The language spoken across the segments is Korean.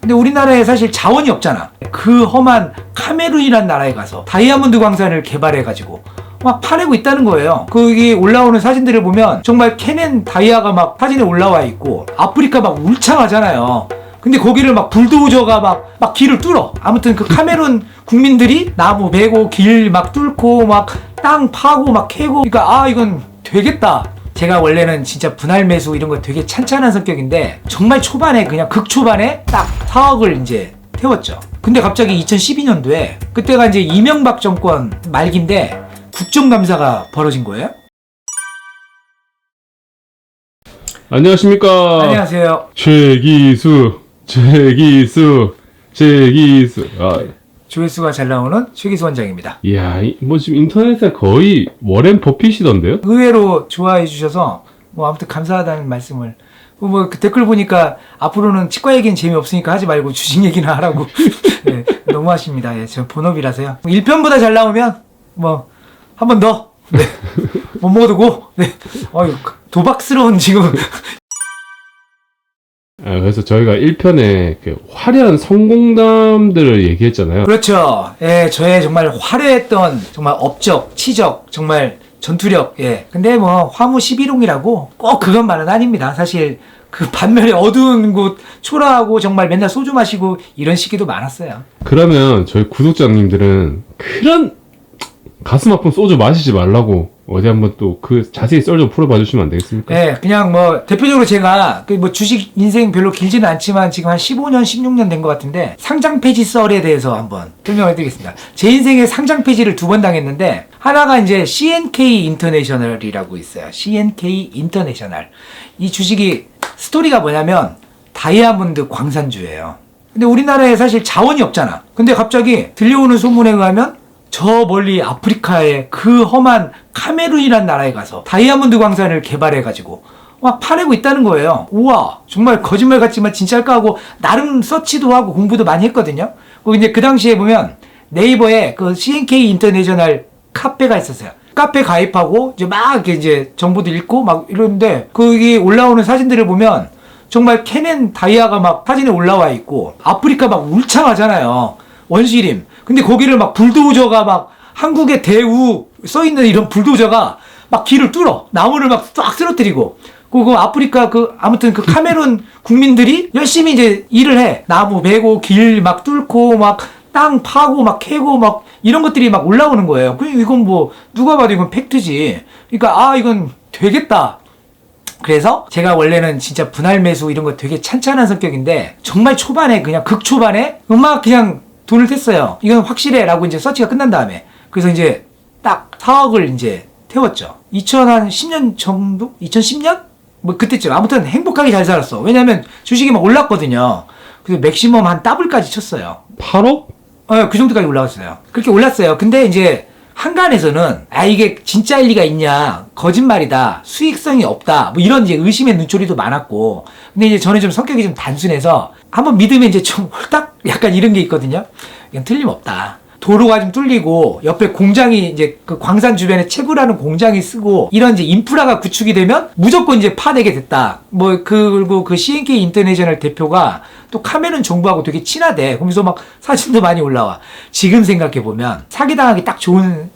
근데 우리나라에 사실 자원이 없잖아. 그 험한 카메룬이란 나라에 가서 다이아몬드 광산을 개발해가지고 막 파내고 있다는 거예요. 거기 올라오는 사진들을 보면 정말 캐넨 다이아가 막 사진에 올라와 있고 아프리카 막 울창하잖아요. 근데 거기를 막 불도저가 막 길을 뚫어. 아무튼 그 카메룬 국민들이 나무 베고 길 막 뚫고 막 땅 파고 막 캐고, 그러니까 이건 되겠다. 제가 원래는 진짜 분할 매수 이런 거 되게 찬찬한 성격인데 정말 초반에 그냥 극초반에 딱 4억을 이제 태웠죠. 근데 갑자기 2012년도에 그때가 이제 이명박 정권 말기인데 국정감사가 벌어진 거예요. 안녕하십니까. 안녕하세요. 최기수. 조회수가 잘 나오는 최기수 원장입니다. 이야, 뭐 지금 인터넷에 거의 워렌 버핏이던데요? 의외로 좋아해 주셔서 뭐 아무튼 감사하다는 말씀을, 뭐 그 댓글 보니까 앞으로는 치과 얘기는 재미없으니까 하지 말고 주식 얘기나 하라고. 네, 너무하십니다. 예, 저 본업이라서요. 1편보다 잘 나오면 뭐 한 번 더. 네. 못 먹어도 고. 네. 도박스러운 지금. 그래서 저희가 1편에 그 화려한 성공담들을 얘기했잖아요. 그렇죠. 예, 저의 정말 화려했던 정말 업적, 치적, 정말 전투력. 예. 근데 뭐 화무 11홍이라고 꼭 그것만은 아닙니다. 사실 그 반면에 어두운 곳, 초라하고 정말 맨날 소주 마시고 이런 시기도 많았어요. 그러면 저희 구독자님들은 그런 가슴 아픈 소주 마시지 말라고 어디 한번 또 그 자세히 썰 좀 풀어봐 주시면 안 되겠습니까? 네, 그냥 뭐 대표적으로 제가 그 뭐 주식 인생 별로 길지는 않지만 지금 한 15년, 16년 된 것 같은데 상장 폐지 썰에 대해서 한번 설명을 드리겠습니다. 제 인생에 상장 폐지를 2번 당했는데 하나가 이제 CNK 인터내셔널이라고 있어요. CNK 인터내셔널. 이 주식이 스토리가 뭐냐면 다이아몬드 광산주예요. 근데 우리나라에 사실 자원이 없잖아. 근데 갑자기 들려오는 소문에 의하면 저 멀리 아프리카의 그 험한 카메룬이란 나라에 가서 다이아몬드 광산을 개발해가지고 막 파내고 있다는 거예요. 우와, 정말 거짓말 같지만 진짜일까 하고 나름 서치도 하고 공부도 많이 했거든요. 이제 그 당시에 보면 네이버에 그 CNK 인터내셔널 카페가 있었어요. 카페 가입하고 이제 막 이렇게 이제 정보도 읽고 막 이러는데 거기 올라오는 사진들을 보면 정말 캐넨 다이아가 막 사진에 올라와 있고 아프리카 막 울창하잖아요. 원시림. 근데 거기를 막 불도저가 막 한국의 대우 써있는 이런 불도저가 막 길을 뚫어. 나무를 막 쫙 쓰러뜨리고. 그리고 아프리카 아무튼 그 카메룬 국민들이 열심히 이제 일을 해. 나무 베고 길 막 뚫고 막 땅 파고 막 캐고 막 이런 것들이 막 올라오는 거예요. 이건 뭐 누가 봐도 이건 팩트지. 그러니까 이건 되겠다. 그래서 제가 원래는 진짜 분할 매수 이런 거 되게 찬찬한 성격인데 정말 초반에 그냥 극초반에 막 그냥 돈을 뗐어요. 이건 확실해 라고 이제 서치가 끝난 다음에. 그래서 이제 딱 4억을 이제 태웠죠. 2010년 정도? 2010년? 뭐 그때쯤. 아무튼 행복하게 잘 살았어. 왜냐면 주식이 막 올랐거든요. 그래서 맥시멈 한 더블까지 쳤어요. 8억? 그 정도까지 올라갔어요. 그렇게 올랐어요. 근데 이제 한간에서는 이게 진짜일 리가 있냐, 거짓말이다, 수익성이 없다, 뭐 이런 이제 의심의 눈초리도 많았고. 근데 이제 저는 좀 성격이 좀 단순해서 한번 믿으면 이제 좀 홀딱 약간 이런 게 있거든요. 이건 틀림없다. 도로가 좀 뚫리고 옆에 공장이 이제 그 광산 주변에 채굴하는 공장이 쓰고 이런 이제 인프라가 구축이 되면 무조건 이제 파내게 됐다. 그리고 그 CNK 인터내셔널 대표가 또 카메룬 정부하고 되게 친하대. 그러면서 막 사진도 많이 올라와. 지금 생각해보면 사기당하기 딱 좋은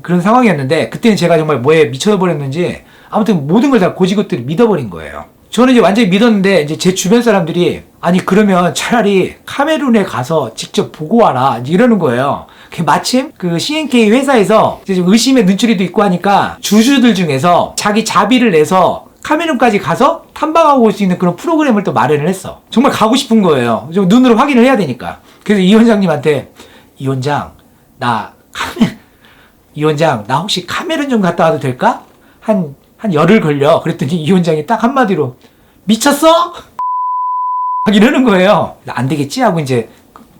그런 상황이었는데 그때는 제가 정말 뭐에 미쳐버렸는지 아무튼 모든 걸 다 고지것들이 믿어버린 거예요. 저는 이제 완전히 믿었는데 이제 제 주변 사람들이 그러면 차라리 카메룬에 가서 직접 보고 와라 이러는 거예요. 마침 그 CNK 회사에서 이제 좀 의심의 눈초리도 있고 하니까 주주들 중에서 자기 자비를 내서 카메룬까지 가서 탐방하고 올 수 있는 그런 프로그램을 또 마련을 했어. 정말 가고 싶은 거예요. 좀 눈으로 확인을 해야 되니까. 그래서 이 원장님한테 이 원장 나 혹시 카메룬 좀 갔다 와도 될까? 한 열흘 걸려. 그랬더니 이 원장이 딱 한마디로 미쳤어? 막 이러는 거예요. 안 되겠지 하고 이제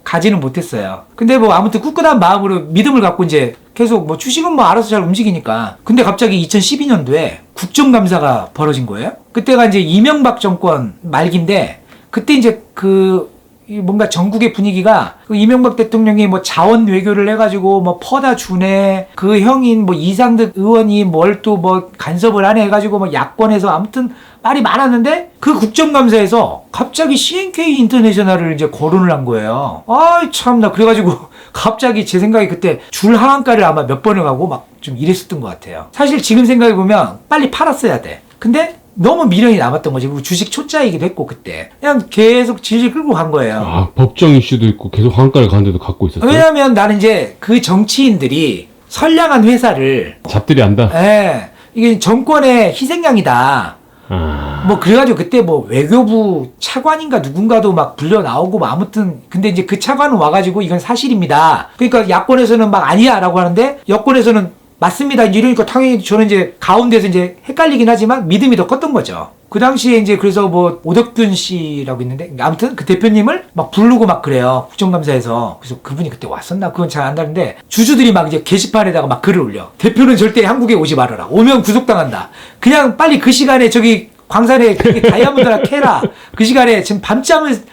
가지는 못했어요. 근데 뭐 아무튼 꿋꿋한 마음으로 믿음을 갖고 이제 계속 뭐 주식은 뭐 알아서 잘 움직이니까. 근데 갑자기 2012년도에 국정감사가 벌어진 거예요. 그때가 이제 이명박 정권 말기인데 그때 이제 그 이 뭔가 전국의 분위기가 그 이명박 대통령이 뭐 자원 외교를 해가지고 뭐 퍼다 주네 그 형인 뭐 이상득 의원이 뭘 또 뭐 간섭을 하네 해가지고 뭐 야권에서 아무튼 말이 많았는데 그 국정감사에서 갑자기 CNK 인터내셔널을 이제 거론을 한 거예요. 아이 참나 그래가지고 갑자기 제 생각에 그때 줄 하한가를 아마 몇 번을 가고 막 좀 이랬었던 것 같아요. 사실 지금 생각해보면 빨리 팔았어야 돼. 근데 너무 미련이 남았던 거지. 그리고 주식 초짜이기도 했고 그때 그냥 계속 질질 끌고 간 거예요. 아, 법정 이슈도 있고 계속 한가를 가는데도 갖고 있었어요? 왜냐면 나는 이제 그 정치인들이 선량한 회사를 잡들이 안다? 예, 이게 정권의 희생양이다. 아... 뭐 그래가지고 그때 뭐 외교부 차관인가 누군가도 막 불려 나오고 뭐 아무튼 근데 이제 그 차관은 와가지고 이건 사실입니다. 그러니까 야권에서는 막 아니야라고 하는데 여권에서는 맞습니다. 이러니까 당연히 저는 이제 가운데서 이제 헷갈리긴 하지만 믿음이 더 컸던 거죠. 그 당시에 이제 그래서 뭐 오덕균 씨라고 있는데 아무튼 그 대표님을 막 부르고 막 그래요. 국정감사에서. 그래서 그분이 그때 왔었나? 그건 잘 안 나는데 주주들이 막 이제 게시판에다가 막 글을 올려. 대표는 절대 한국에 오지 말아라. 오면 구속당한다. 그냥 빨리 그 시간에 저기 광산에 다이아몬드나 캐라. 그 시간에 지금 밤잠을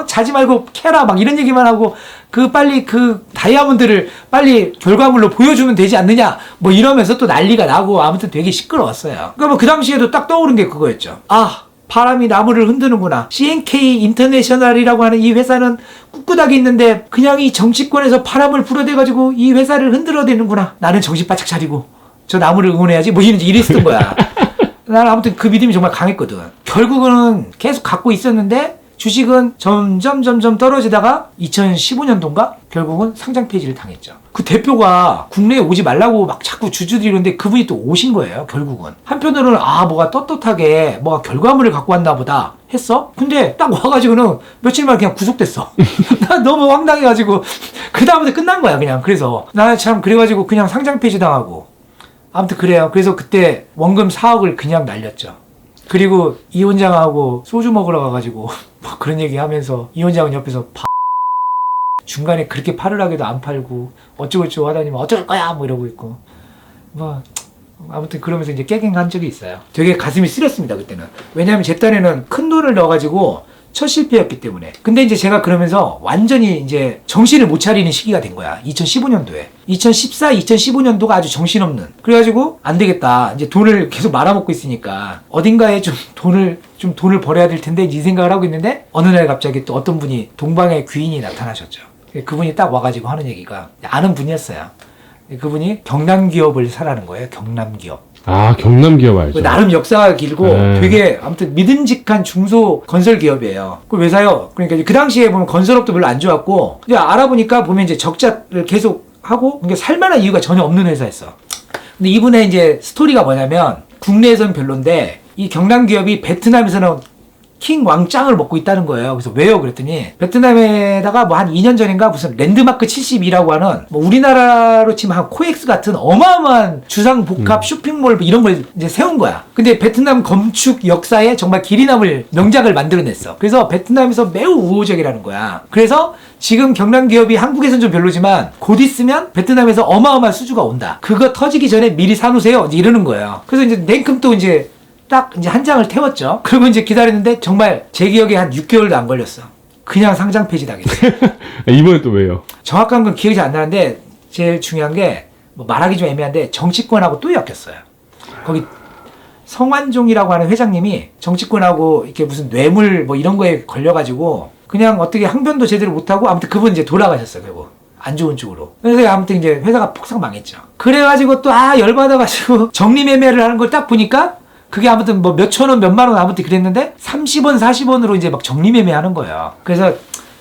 자지 말고 캐라 막 이런 얘기만 하고 그 빨리 그 다이아몬드를 빨리 결과물로 보여주면 되지 않느냐 뭐 이러면서 또 난리가 나고 아무튼 되게 시끄러웠어요. 그러니까 뭐 그 당시에도 딱 떠오른 게 그거였죠. 아 바람이 나무를 흔드는구나. CNK 인터내셔널이라고 하는 이 회사는 꿋꿋하게 있는데 그냥 이 정치권에서 바람을 불어대가지고 이 회사를 흔들어대는구나. 나는 정신 바짝 차리고 저 나무를 응원해야지 뭐 이랬었던 거야. 나는 아무튼 그 믿음이 정말 강했거든. 결국은 계속 갖고 있었는데 주식은 점점 떨어지다가 2015년도인가 결국은 상장 폐지를 당했죠. 그 대표가 국내에 오지 말라고 막 자꾸 주주들이 이러는데 그분이 또 오신 거예요. 결국은 한편으로는 아 뭐가 떳떳하게 뭐가 결과물을 갖고 왔나 보다 했어. 근데 딱 와가지고는 며칠 만에 그냥 구속됐어. 나 너무 황당해가지고 그 다음부터 끝난 거야 그냥. 그래서 나 참 그래가지고 그냥 상장 폐지 당하고 아무튼 그래요. 그래서 그때 원금 4억을 그냥 날렸죠. 그리고 이 원장하고 소주 먹으러 가가지고 뭐 그런 얘기 하면서 이 원장은 옆에서 중간에 그렇게 팔을 하게도 안 팔고 어쩌고저쩌고 하다니 뭐 어쩔 거야 뭐 이러고 있고 뭐 아무튼 그러면서 이제 깨갱한 적이 있어요. 되게 가슴이 쓰렸습니다 그때는. 왜냐하면 제 딴에는 큰 돈을 넣어가지고 첫 실패였기 때문에. 근데 이제 제가 그러면서 완전히 이제 정신을 못 차리는 시기가 된 거야. 2015년도에. 2014, 2015년도가 아주 정신없는. 그래가지고 안 되겠다. 이제 돈을 계속 말아먹고 있으니까 어딘가에 좀 돈을 벌어야 될 텐데 이 생각을 하고 있는데 어느 날 갑자기 또 어떤 분이 동방의 귀인이 나타나셨죠. 그분이 딱 와가지고 하는 얘기가 아는 분이었어요. 그분이 경남기업을 사라는 거예요. 경남기업. 아, 경남기업 알죠. 나름 역사가 길고 되게 아무튼 믿음직한 중소 건설 기업이에요. 그걸 왜 사요? 그러니까 그 당시에 보면 건설업도 별로 안 좋았고 이제 알아보니까 보면 이제 적자를 계속 하고 그러니까 살만한 이유가 전혀 없는 회사였어. 근데 이분의 이제 스토리가 뭐냐면 국내에서는 별론데 이 경남기업이 베트남에서는 킹 왕짱을 먹고 있다는 거예요. 그래서 왜요? 그랬더니 베트남에다가 뭐 한 2년 전인가 무슨 랜드마크 72라고 하는 뭐 우리나라로 치면 한 코엑스 같은 어마어마한 주상복합 쇼핑몰 뭐 이런 걸 이제 세운 거야. 근데 베트남 건축 역사에 정말 길이 남을 명작을 만들어냈어. 그래서 베트남에서 매우 우호적이라는 거야. 그래서 지금 경남기업이 한국에서는 좀 별로지만 곧 있으면 베트남에서 어마어마한 수주가 온다. 그거 터지기 전에 미리 사놓으세요. 이제 이러는 거예요. 그래서 이제 냉큼 또 이제 딱 이제 한 장을 태웠죠. 그리고 이제 기다렸는데 정말 제 기억에 한 6개월도 안 걸렸어. 그냥 상장 폐지 당했어요. 이번엔 또 왜요? 정확한 건 기억이 잘 안 나는데 제일 중요한 게 뭐 말하기 좀 애매한데 정치권하고 또 엮였어요. 거기 성완종이라고 하는 회장님이 정치권하고 이렇게 무슨 뇌물 뭐 이런 거에 걸려가지고 그냥 어떻게 항변도 제대로 못하고 아무튼 그분 이제 돌아가셨어요. 결국. 안 좋은 쪽으로. 그래서 아무튼 이제 회사가 폭삭 망했죠. 그래가지고 또 열받아가지고 정리매매를 하는 걸 딱 보니까 그게 아무튼 뭐 몇천 원, 몇만 원 아무튼 그랬는데 30원, 40원으로 이제 막 정리매매 하는 거예요. 그래서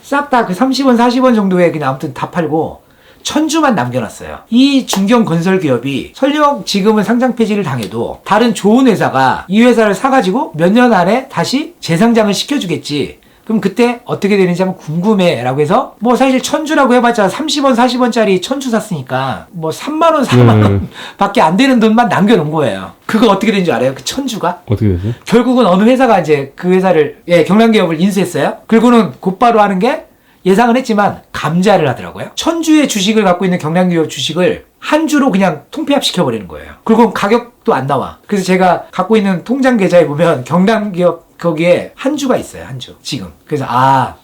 싹 다 그 30원, 40원 정도에 그냥 아무튼 다 팔고 천주만 남겨놨어요. 이 중견 건설 기업이 설령 지금은 상장 폐지를 당해도 다른 좋은 회사가 이 회사를 사가지고 몇 년 안에 다시 재상장을 시켜주겠지. 그럼 그때 어떻게 되는지 한번 궁금해 라고 해서 뭐 사실 천주라고 해봤자 30원 40원짜리 천주 샀으니까 뭐 3만원 4만원 밖에 안 되는 돈만 남겨놓은 거예요. 그거 어떻게 된지 알아요? 그 천주가? 어떻게 됐어요? 결국은 어느 회사가 이제 그 회사를 경남기업을 인수했어요. 그리고는 곧바로 하는 게 예상은 했지만 감자를 하더라고요. 천주의 주식을 갖고 있는 경남기업 주식을 한 주로 그냥 통폐합 시켜버리는 거예요. 그리고 가격도 안 나와. 그래서 제가 갖고 있는 통장 계좌에 보면 경남기업 거기에 한 주가 있어요. 한 주. 지금. 그래서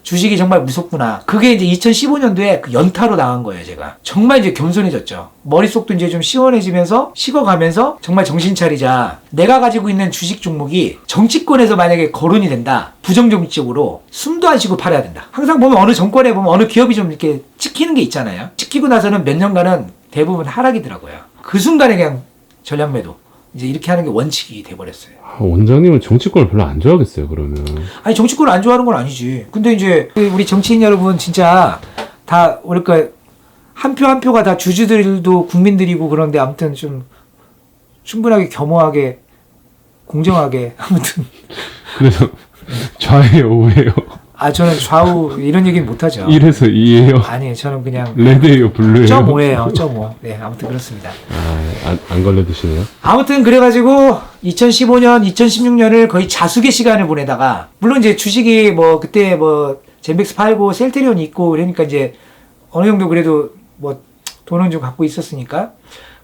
주식이 정말 무섭구나. 그게 이제 2015년도에 그 연타로 나간 거예요. 제가. 정말 이제 겸손해졌죠. 머릿속도 이제 좀 시원해지면서 식어가면서 정말 정신 차리자. 내가 가지고 있는 주식 종목이 정치권에서 만약에 거론이 된다. 부정정치적으로 숨도 안 쉬고 팔아야 된다. 항상 보면 어느 정권에 보면 어느 기업이 좀 이렇게 찍히는 게 있잖아요. 찍히고 나서는 몇 년간은 대부분 하락이더라고요. 그 순간에 그냥 전략 매도. 이제 이렇게 하는 게 원칙이 돼버렸어요. 원장님은 정치권을 별로 안 좋아하겠어요, 그러면. 아니, 정치권을 안 좋아하는 건 아니지. 근데 이제 우리 정치인 여러분 진짜 다 뭐랄까 한 표 한 표가 다 주주들도 국민들이고 그런데 아무튼 좀 충분하게 겸허하게 공정하게 아무튼 그래서 좌예요, 우예요? 저는 좌우 이런 얘기는 못하죠. 1에서 2예요? 아니, 저는 그냥 레드예요, 블루예요? 0.5예요. 0.5. 네, 아무튼 그렇습니다. 안 걸려드시네요? 아무튼 그래가지고 2015년, 2016년을 거의 자숙의 시간을 보내다가 물론 이제 주식이 뭐 그때 뭐 젠백스 팔고 셀트리온 있고 그러니까 이제 어느 정도 그래도 뭐 돈은 좀 갖고 있었으니까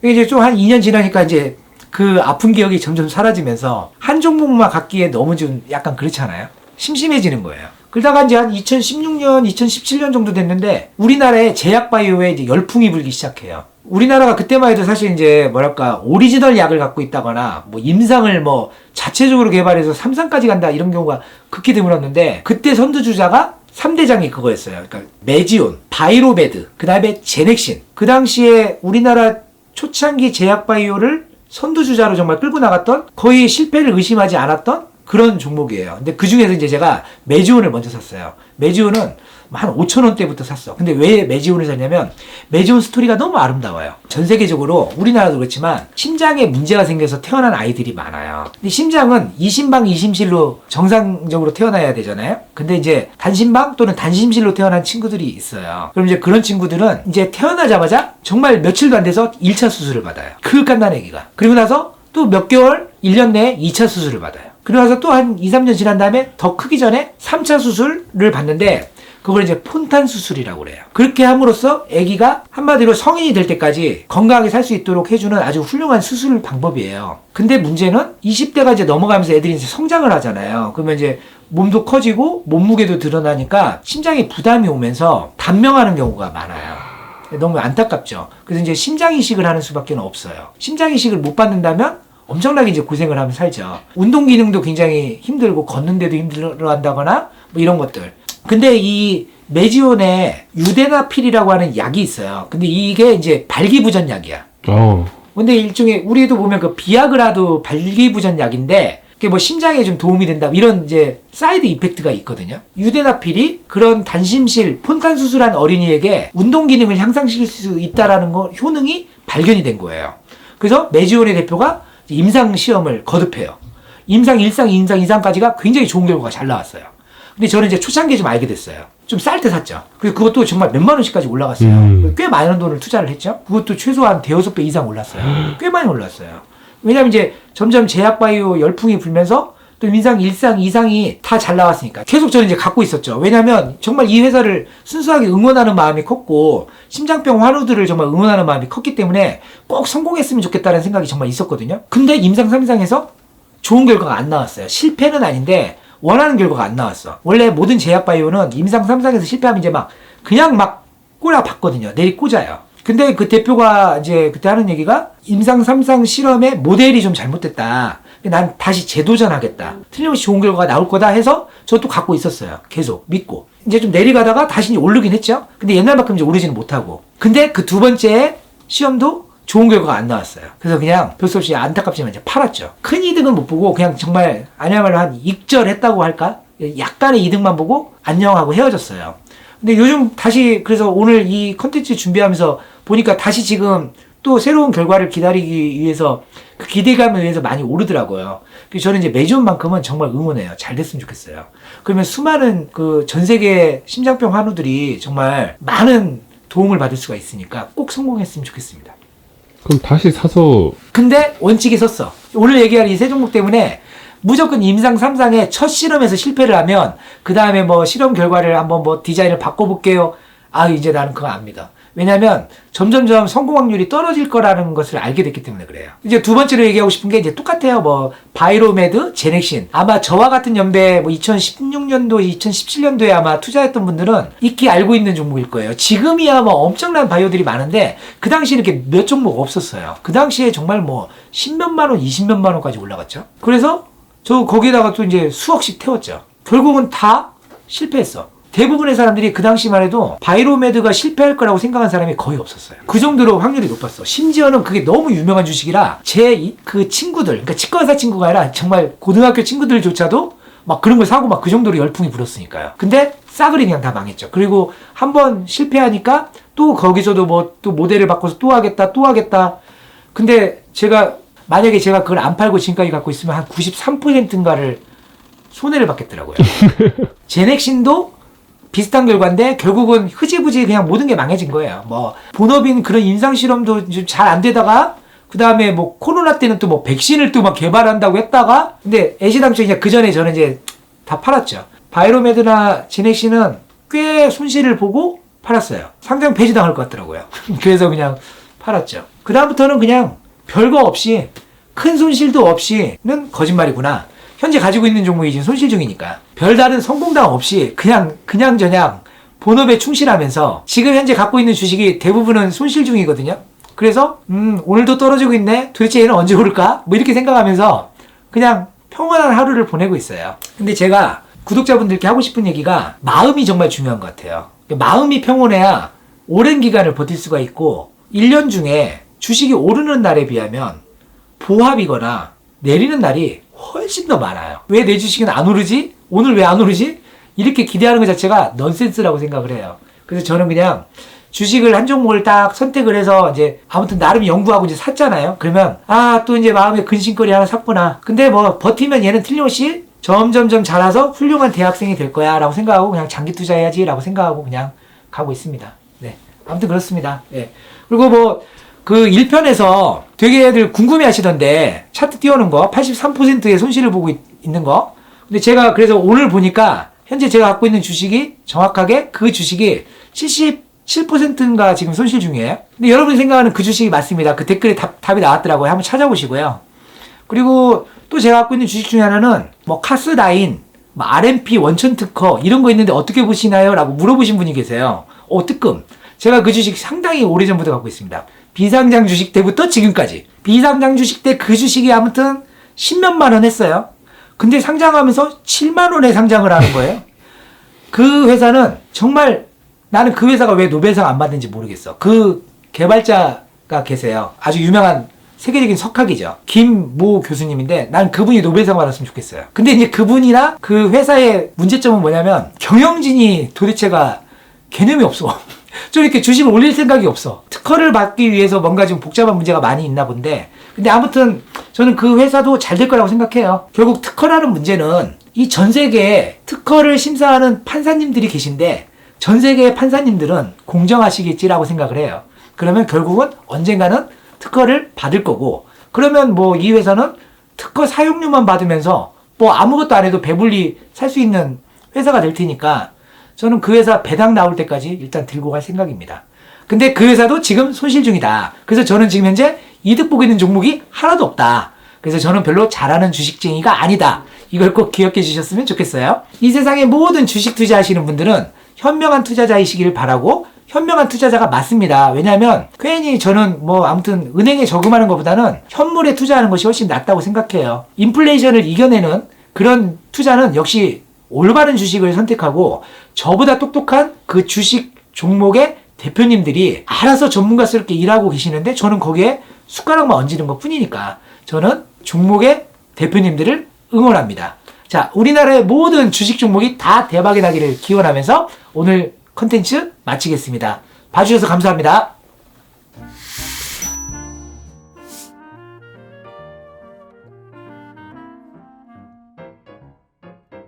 이제 좀 한 2년 지나니까 이제 그 아픈 기억이 점점 사라지면서 한 종목만 갖기에 너무 좀 약간 그렇잖아요. 심심해지는 거예요. 그러다가 이제 한 2016년, 2017년 정도 됐는데 우리나라에 제약바이오에 이제 열풍이 불기 시작해요. 우리나라가 그때만 해도 사실 이제 뭐랄까 오리지널 약을 갖고 있다거나 뭐 임상을 뭐 자체적으로 개발해서 3상까지 간다 이런 경우가 극히 드물었는데 그때 선두주자가 3대장이 그거였어요. 그러니까 메지온, 바이로베드, 그 다음에 제넥신. 그 당시에 우리나라 초창기 제약바이오를 선두주자로 정말 끌고 나갔던 거의 실패를 의심하지 않았던 그런 종목이에요. 근데 그 중에서 이제 제가 메지온을 먼저 샀어요. 메지온은 한 5,000원대부터 샀어. 근데 왜 메지온을 샀냐면 메지온 스토리가 너무 아름다워요. 전 세계적으로 우리나라도 그렇지만 심장에 문제가 생겨서 태어난 아이들이 많아요. 근데 심장은 이심방 이심실로 정상적으로 태어나야 되잖아요. 근데 이제 단심방 또는 단심실로 태어난 친구들이 있어요. 그럼 이제 그런 친구들은 이제 태어나자마자 정말 며칠도 안 돼서 1차 수술을 받아요. 그 갓난 애기가. 그리고 나서 또 몇 개월, 1년 내에 2차 수술을 받아요. 그리고 나서 또 한 2, 3년 지난 다음에 더 크기 전에 3차 수술을 받는데 그걸 이제 폰탄 수술이라고 그래요. 그렇게 함으로써 아기가 한마디로 성인이 될 때까지 건강하게 살 수 있도록 해주는 아주 훌륭한 수술 방법이에요. 근데 문제는 20대가 이제 넘어가면서 애들이 이제 성장을 하잖아요. 그러면 이제 몸도 커지고 몸무게도 드러나니까 심장에 부담이 오면서 단명하는 경우가 많아요. 너무 안타깝죠. 그래서 이제 심장 이식을 하는 수밖에 없어요. 심장 이식을 못 받는다면 엄청나게 이제 고생을 하면 살죠. 운동 기능도 굉장히 힘들고 걷는데도 힘들어 한다거나 뭐 이런 것들. 근데 이 메지온에 유데나필이라고 하는 약이 있어요. 근데 이게 이제 발기부전약이야. 근데 일종의 우리도 보면 그 비아그라도 발기부전약인데 그게 뭐 심장에 좀 도움이 된다 이런 이제 사이드 이펙트가 있거든요. 유데나필이 그런 단심실 폰탄 수술한 어린이에게 운동 기능을 향상시킬 수 있다라는 거 효능이 발견이 된 거예요. 그래서 메지온의 대표가 임상 시험을 거듭해요. 임상 1상, 2상, 2상까지가 굉장히 좋은 결과가 잘 나왔어요. 근데 저는 이제 초창기에 좀 알게 됐어요. 좀 쌀 때 샀죠. 그리고 그것도 정말 몇만 원씩까지 올라갔어요. 꽤 많은 돈을 투자를 했죠. 그것도 최소한 대여섯 배 이상 올랐어요. 꽤 많이 올랐어요. 왜냐면 이제 점점 제약바이오 열풍이 불면서 또 임상 1상, 2상이 다 잘 나왔으니까 계속 저는 이제 갖고 있었죠. 왜냐면 정말 이 회사를 순수하게 응원하는 마음이 컸고 심장병 환우들을 정말 응원하는 마음이 컸기 때문에 꼭 성공했으면 좋겠다는 생각이 정말 있었거든요. 근데 임상 3상에서 좋은 결과가 안 나왔어요. 실패는 아닌데 원하는 결과가 안 나왔어. 원래 모든 제약바이오는 임상 3상에서 실패하면 이제 그냥 꼬라 박거든요. 내리 꽂아요. 근데 그 대표가 이제 그때 하는 얘기가 임상 3상 실험의 모델이 좀 잘못됐다. 난 다시 재도전하겠다. 틀림없이 좋은 결과가 나올 거다 해서 저도 갖고 있었어요. 계속 믿고. 이제 좀 내려가다가 다시 이제 오르긴 했죠. 근데 옛날만큼 이제 오르지는 못하고. 근데 그 두 번째 시험도 좋은 결과가 안 나왔어요. 그래서 그냥 별 수 없이 안타깝지만 이제 팔았죠. 큰 이득은 못 보고 그냥 정말 아니야말로 한 익절했다고 할까? 약간의 이득만 보고 안녕하고 헤어졌어요. 근데 요즘 다시 그래서 오늘 이 컨텐츠 준비하면서 보니까 다시 지금 또 새로운 결과를 기다리기 위해서 그 기대감을 위해서 많이 오르더라고요. 그래서 저는 이제 메지온만큼은 정말 응원해요. 잘 됐으면 좋겠어요. 그러면 수많은 그 전 세계 심장병 환우들이 정말 많은 도움을 받을 수가 있으니까 꼭 성공했으면 좋겠습니다. 그럼 다시 사서. 근데 원칙이 섰어. 오늘 얘기할 이 세 종목 때문에 무조건 임상 3상의 첫 실험에서 실패를 하면 그 다음에 뭐 실험 결과를 한번 뭐 디자인을 바꿔볼게요. 이제 나는 그거 안 믿어. 왜냐하면 점점점 성공 확률이 떨어질 거라는 것을 알게 됐기 때문에 그래요. 이제 두 번째로 얘기하고 싶은 게 이제 똑같아요. 뭐 바이로메드, 제넥신. 아마 저와 같은 연배 뭐 2016년도, 2017년도에 아마 투자했던 분들은 익히 알고 있는 종목일 거예요. 지금이야 뭐 엄청난 바이오들이 많은데 그 당시에 이렇게 몇 종목 없었어요. 그 당시에 정말 뭐 10몇만 원, 20몇만 원까지 올라갔죠. 그래서 저 거기다가 또 이제 수억씩 태웠죠. 결국은 다 실패했어. 대부분의 사람들이 그 당시만 해도 바이로메드가 실패할 거라고 생각한 사람이 거의 없었어요. 그 정도로 확률이 높았어. 심지어는 그게 너무 유명한 주식이라 제 그 친구들, 그러니까 치과의사 친구가 아니라 정말 고등학교 친구들조차도 막 그런 걸 사고 막 그 정도로 열풍이 불었으니까요. 근데 싸그리 그냥 다 망했죠. 그리고 한번 실패하니까 또 거기서도 뭐 또 모델을 바꿔서 또 하겠다. 근데 만약에 제가 그걸 안 팔고 지금까지 갖고 있으면 한 93%인가를 손해를 받겠더라고요. 제넥신도 비슷한 결과인데 결국은 흐지부지 그냥 모든 게 망해진 거예요. 뭐 본업인 그런 임상 실험도 잘 안 되다가 그 다음에 뭐 코로나 때는 또 뭐 백신을 또 막 개발한다고 했다가 근데 애시당초 이제 그 전에 저는 이제 다 팔았죠. 바이로메드나 제넥신은 꽤 손실을 보고 팔았어요. 상장 폐지당할 것 같더라고요. 그래서 그냥 팔았죠. 그 다음부터는 그냥 별거 없이 큰 손실도 없이는 거짓말이구나. 현재 가지고 있는 종목이 지금 손실 중이니까 별다른 성공담 없이 그냥 본업에 충실하면서 지금 현재 갖고 있는 주식이 대부분은 손실 중이거든요. 그래서 오늘도 떨어지고 있네. 도대체 얘는 언제 오를까? 뭐 이렇게 생각하면서 그냥 평온한 하루를 보내고 있어요. 근데 제가 구독자분들께 하고 싶은 얘기가 마음이 정말 중요한 것 같아요. 마음이 평온해야 오랜 기간을 버틸 수가 있고 1년 중에 주식이 오르는 날에 비하면 보합이거나 내리는 날이 훨씬 더 많아요. 왜 내 주식은 안 오르지? 오늘 왜 안 오르지? 이렇게 기대하는 것 자체가 넌센스라고 생각을 해요. 그래서 저는 그냥 주식을 한 종목을 딱 선택을 해서 이제 아무튼 나름 연구하고 이제 샀잖아요. 그러면 또 이제 마음에 근심거리 하나 샀구나. 근데 뭐 버티면 얘는 틀림없이 점점점 자라서 훌륭한 대학생이 될 거야 라고 생각하고 그냥 장기 투자해야지 라고 생각하고 그냥 가고 있습니다. 네. 아무튼 그렇습니다. 네. 그리고 뭐 그 1편에서 되게들 궁금해 하시던데 차트 띄워놓은 거 83%의 손실을 보고 있는 거. 근데 제가 그래서 오늘 보니까 현재 제가 갖고 있는 주식이 정확하게 그 주식이 77%인가 지금 손실 중이에요. 근데 여러분이 생각하는 그 주식이 맞습니다. 그 댓글에 답이 나왔더라고요. 한번 찾아보시고요. 그리고 또 제가 갖고 있는 주식 중에 하나는 뭐 카스다인, 뭐 RMP 원천 특허 이런 거 있는데 어떻게 보시나요? 라고 물어보신 분이 계세요. 뜨끔. 제가 그 주식 상당히 오래전부터 갖고 있습니다. 비상장 주식 때부터 지금까지. 비상장 주식 때 그 주식이 아무튼 10몇만 원 했어요. 근데 상장하면서 7만 원에 상장을 하는 거예요. 그 회사는 정말 나는 그 회사가 왜 노벨상 안 받는지 모르겠어. 그 개발자가 계세요. 아주 유명한 세계적인 석학이죠. 김모 교수님인데 난 그분이 노벨상 받았으면 좋겠어요. 근데 이제 그분이나 그 회사의 문제점은 뭐냐면 경영진이 도대체가 개념이 없어. 좀 이렇게 주식을 올릴 생각이 없어. 특허를 받기 위해서 뭔가 좀 복잡한 문제가 많이 있나 본데 근데 아무튼 저는 그 회사도 잘 될 거라고 생각해요. 결국 특허라는 문제는 이 전 세계에 특허를 심사하는 판사님들이 계신데 전 세계의 판사님들은 공정하시겠지라고 생각을 해요. 그러면 결국은 언젠가는 특허를 받을 거고 그러면 뭐 이 회사는 특허 사용료만 받으면서 뭐 아무것도 안 해도 배불리 살 수 있는 회사가 될 테니까 저는 그 회사 배당 나올 때까지 일단 들고 갈 생각입니다. 근데 그 회사도 지금 손실 중이다. 그래서 저는 지금 현재 이득 보고 있는 종목이 하나도 없다. 그래서 저는 별로 잘하는 주식쟁이가 아니다. 이걸 꼭 기억해 주셨으면 좋겠어요. 이 세상의 모든 주식 투자하시는 분들은 현명한 투자자이시길 바라고 현명한 투자자가 맞습니다. 왜냐하면 괜히 저는 뭐 아무튼 은행에 저금하는 것보다는 현물에 투자하는 것이 훨씬 낫다고 생각해요. 인플레이션을 이겨내는 그런 투자는 역시 올바른 주식을 선택하고 저보다 똑똑한 그 주식 종목의 대표님들이 알아서 전문가스럽게 일하고 계시는데 저는 거기에 숟가락만 얹는 것 뿐이니까 저는 종목의 대표님들을 응원합니다. 자, 우리나라의 모든 주식 종목이 다 대박이 나기를 기원하면서 오늘 컨텐츠 마치겠습니다. 봐주셔서 감사합니다.